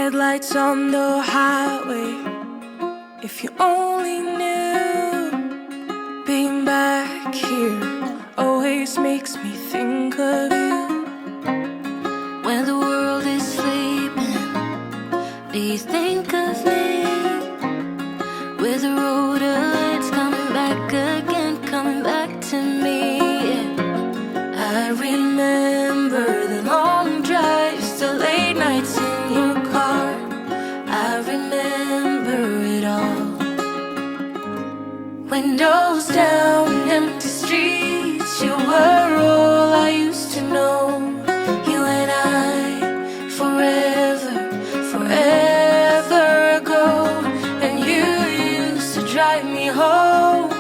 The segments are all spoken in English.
Headlights on the highway. If you only knew, being back here always makes me think of you. When the world is sleeping, do you think of me? With the road ahead's coming back again, coming back to me. I remember the long drives, the late nights in your car. I remember it all. Windows down, empty streets, you were all I used to know. You and I, forever, forever ago. And you used to drive me home.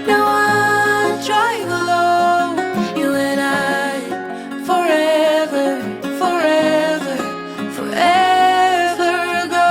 Now I drive alone. You and I, forever, forever, forever ago.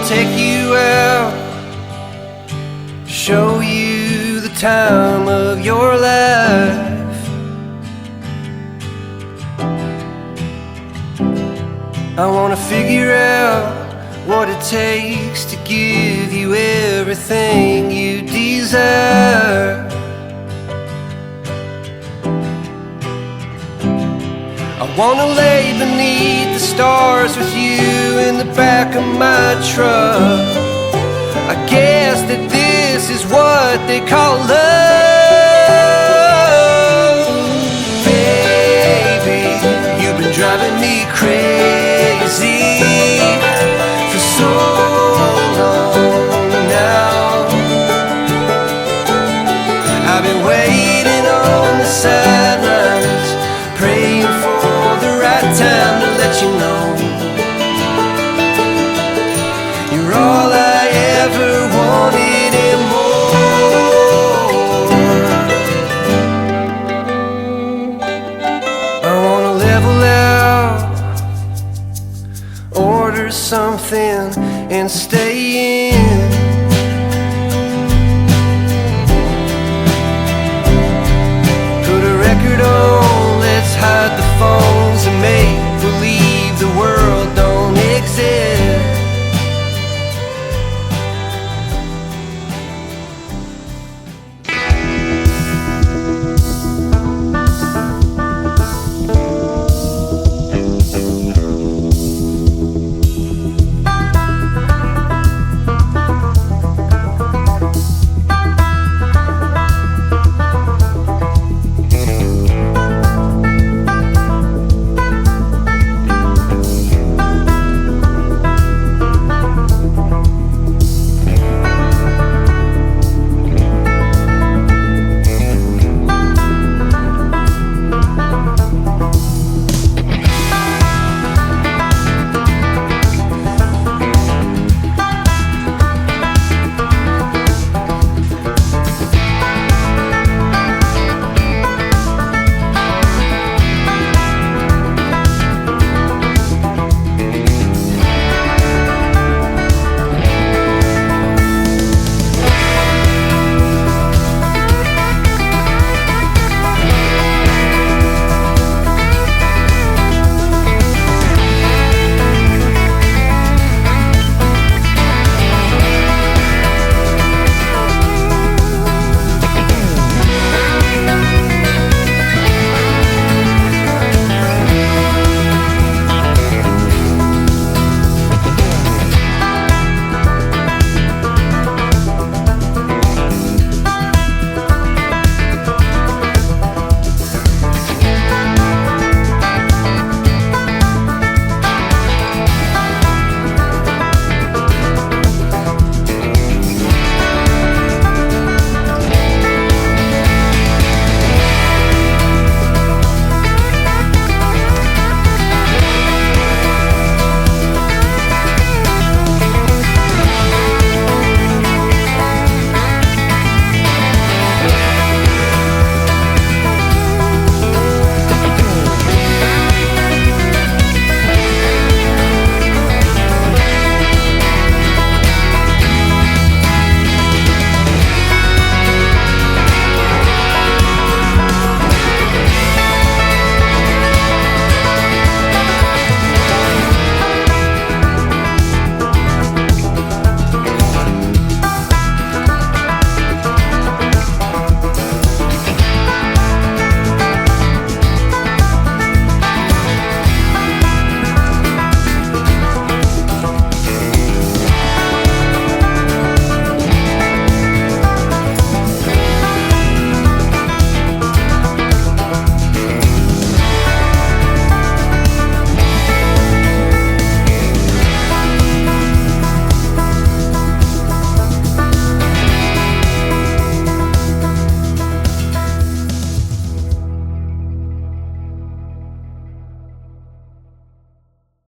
take you out, show you the time of your life. I wanna figure out what it takes to give you everything you desire. I wanna lay beneath the stars with you in the back of my truck. I guess that this is what they call love. Baby, you've been driving me crazy for so long now. I've been waiting on the sidelines, praying for the right time to let you know you're all I ever wanted and more. I wanna level out, order something and stay in.